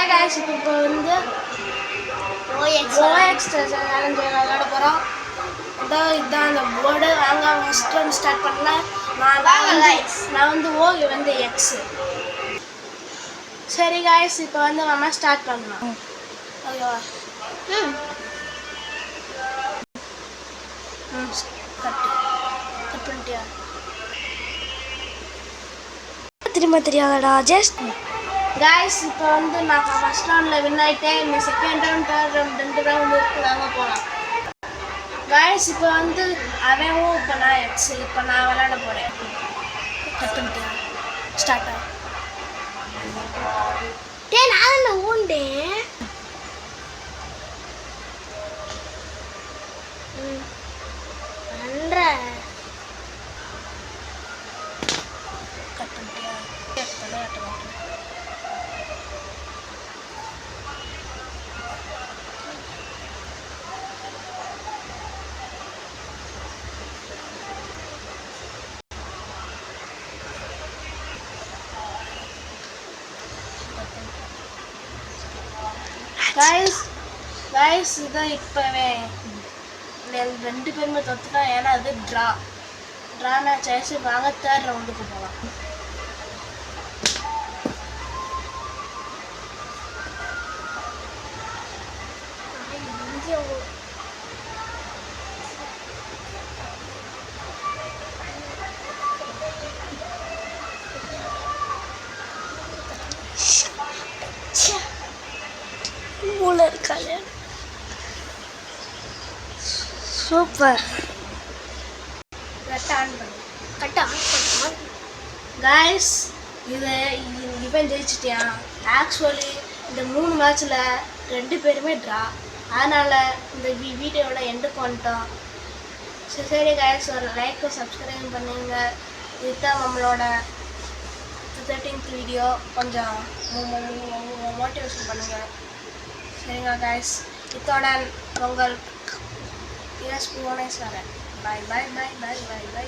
Hi guys இப்போ வந்து OX challenge விளையாட போகிறோம். இதான் அந்த போர்டு. வாங்க ஃபஸ்ட்டு வந்து ஸ்டார்ட் பண்ணலாம். நான் வந்து O வந்து X. சரி गाइस இப்போ வந்து நம்ம ஸ்டார்ட் பண்ணலாம். ஓகேவா? கட் பண்ணிட்டியா? திரும்ப தெரியாதடா ஜஸ்ட் गाइस இப்போ வந்து நான் ஃபர்ஸ்ட் ரவுண்டில் வின் ஆகிட்டேன். இந்த second round third round 2 round இருக்குது. வாங்க போகலாம். गाइस இப்போ வந்து அவன் இப்போ நான் எக்ஸ். இப்போ நான் விளையாட போகிறேன். கட் பண்ணிட்டேன். ஸ்டார்ட் ஆகும். நான் ஊண்டேன். கட் பண்ணிட்டியா? गाइस இதான் இப்போவே ரெண்டு பேருமே தொத்துட்டோம். ஏன்னா அது ட்ரானா சாய்ஸ். வாங்க தேர்ட் ரவுண்டுக்கு போகலாம். சூப்பர். गाइस இது இவன் ஜெயிச்சிட்டியான். ஆக்சுவலி இந்த 3 மேட்ச்சில் 2 பேருமே ட்ரா. அதனால் இந்த வீடியோவோட எண்டுக்கு வந்துட்டோம். சரி गाइस ஒரு லைக் சப்ஸ்கிரைப் பண்ணுங்க. இதுதான் நம்மளோட 13th வீடியோ. கொஞ்சம் மோட்டிவேஷன் பண்ணுங்கள். சரிங்க गाइस இத்துடன் உங்கள் PS புவனேஸ்வரன். பாய் பாய் பாய் பாய் பாய் பாய்.